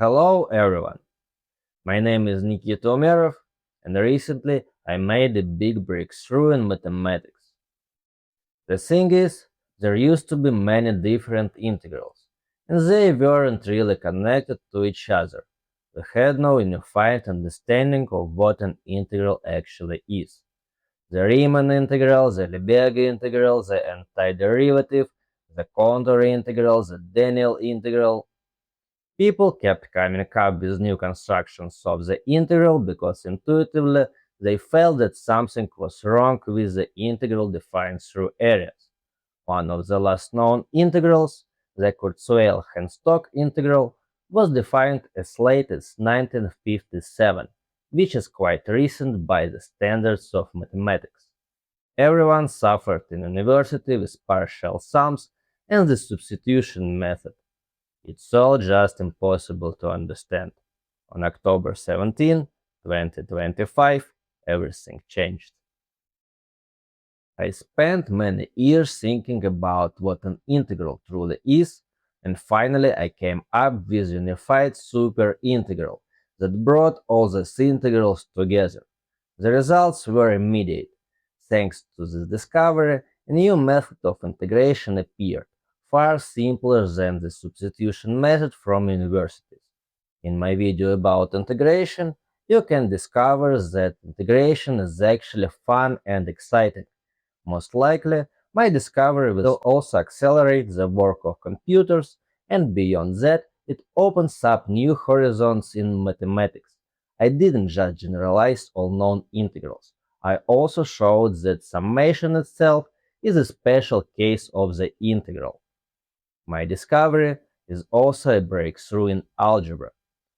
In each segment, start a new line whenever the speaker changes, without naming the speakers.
Hello everyone, my name is Nikita Umerov, and recently I made a big breakthrough in mathematics. The thing is, there used to be many different integrals, and they weren't really connected to each other. We had no unified understanding of what an integral actually is. The Riemann integral, the Lebesgue integral, the antiderivative, the contour integral, the Daniell integral. People kept coming up with new constructions of the integral because intuitively they felt that something was wrong with the integral defined through areas. One of the last known integrals, the Kurzweil-Henstock integral, was defined as late as 1957, which is quite recent by the standards of mathematics. Everyone suffered in university with partial sums and the substitution method. It's all just impossible to understand. On October 17, 2025, everything changed. I spent many years thinking about what an integral truly is, and finally I came up with unified superintegral that brought all these integrals together. The results were immediate. Thanks to this discovery, a new method of integration appeared, far simpler than the substitution method from universities. In my video about integration, you can discover that integration is actually fun and exciting. Most likely, my discovery will also accelerate the work of computers, and beyond that, it opens up new horizons in mathematics. I didn't just generalize all known integrals. I also showed that summation itself is a special case of the integral. My discovery is also a breakthrough in algebra.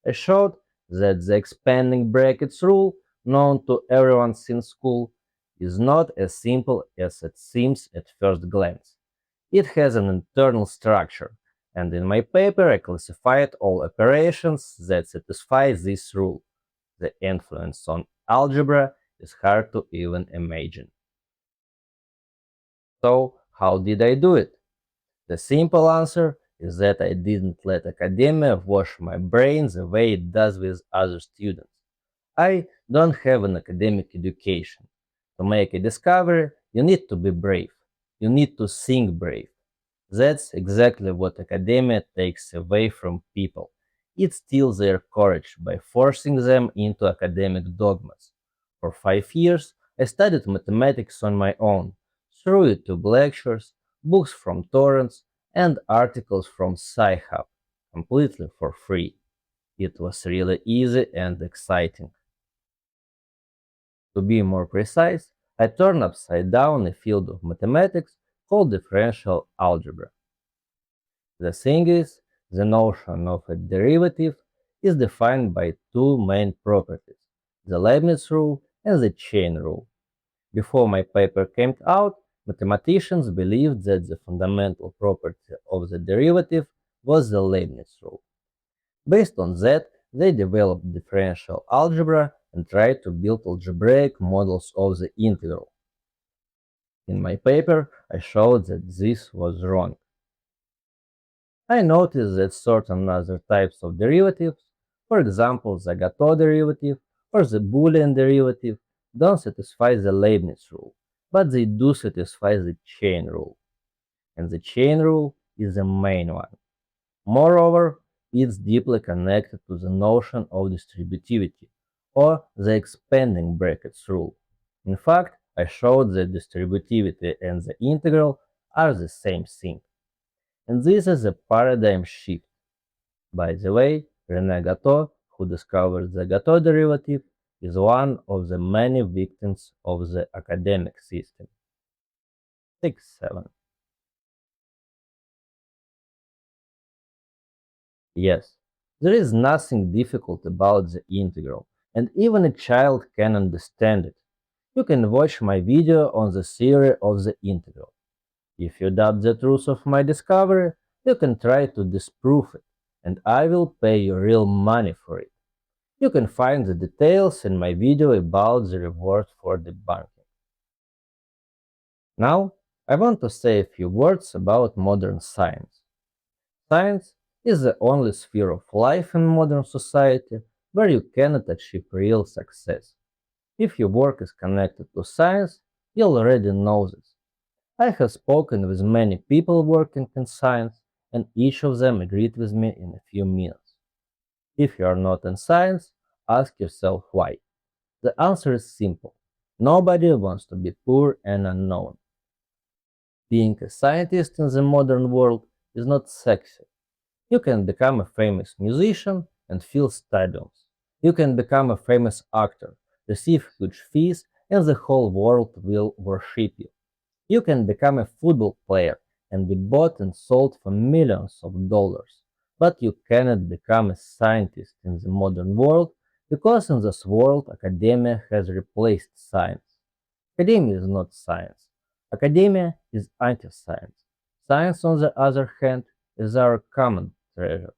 I showed that the expanding brackets rule, known to everyone since school, is not as simple as it seems at first glance. It has an internal structure, and in my paper I classified all operations that satisfy this rule. The influence on algebra is hard to even imagine. So, how did I do it? The simple answer is that I didn't let academia wash my brain the way it does with other students. I don't have an academic education. To make a discovery, you need to be brave. You need to think brave. That's exactly what academia takes away from people. It steals their courage by forcing them into academic dogmas. For 5 years, I studied mathematics on my own, through YouTube lectures, books from torrents, and articles from Sci-Hub, completely for free. It was really easy and exciting. To be more precise, I turned upside down a field of mathematics called differential algebra. The thing is, the notion of a derivative is defined by two main properties, the Leibniz rule and the chain rule. Before my paper came out, mathematicians believed that the fundamental property of the derivative was the Leibniz rule. Based on that, they developed differential algebra and tried to build algebraic models of the integral. In my paper, I showed that this was wrong. I noticed that certain other types of derivatives, for example the Gateau derivative or the Boolean derivative, don't satisfy the Leibniz rule, but they do satisfy the chain rule. And the chain rule is the main one. Moreover, it's deeply connected to the notion of distributivity, or the expanding brackets rule. In fact, I showed that distributivity and the integral are the same thing. And this is a paradigm shift. By the way, René Gateau, who discovered the Gateau derivative, is one of the many victims of the academic system. 6-7. Yes, there is nothing difficult about the integral, and even a child can understand it. You can watch my video on the theory of the integral. If you doubt the truth of my discovery, you can try to disprove it, and I will pay you real money for it. You can find the details in my video about the reward for debunking. Now, I want to say a few words about modern science. Science is the only sphere of life in modern society where you cannot achieve real success. If your work is connected to science, you already know this. I have spoken with many people working in science, and each of them agreed with me in a few minutes. If you are not in science, ask yourself why. The answer is simple. Nobody wants to be poor and unknown. Being a scientist in the modern world is not sexy. You can become a famous musician and fill stadiums. You can become a famous actor, receive huge fees, and the whole world will worship you. You can become a football player and be bought and sold for millions of dollars. But you cannot become a scientist in the modern world because in this world academia has replaced science. Academia is not science. Academia is anti-science. Science, on the other hand, is our common treasure.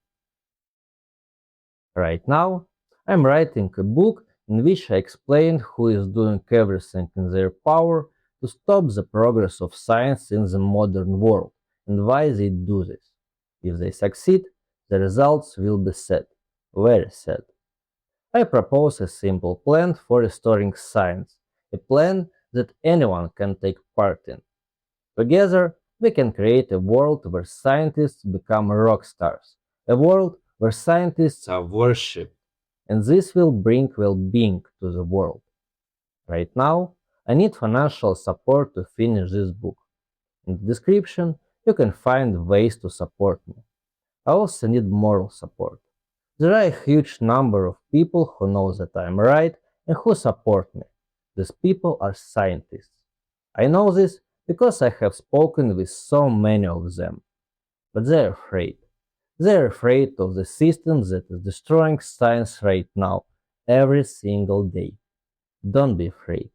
Right now, I'm writing a book in which I explain who is doing everything in their power to stop the progress of science in the modern world and why they do this. If they succeed, the results will be sad, very sad. I propose a simple plan for restoring science, a plan that anyone can take part in. Together, we can create a world where scientists become rock stars, a world where scientists are worshipped, and this will bring well being to the world. Right now, I need financial support to finish this book. In the description, you can find ways to support me. I also need moral support. There are a huge number of people who know that I am right and who support me. These people are scientists. I know this because I have spoken with so many of them. But they're afraid. They're afraid of the system that is destroying science right now, every single day. Don't be afraid.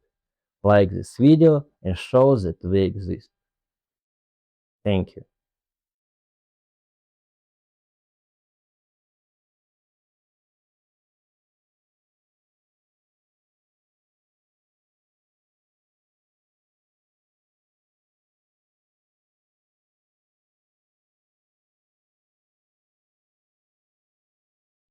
Like this video and show that we exist. Thank you.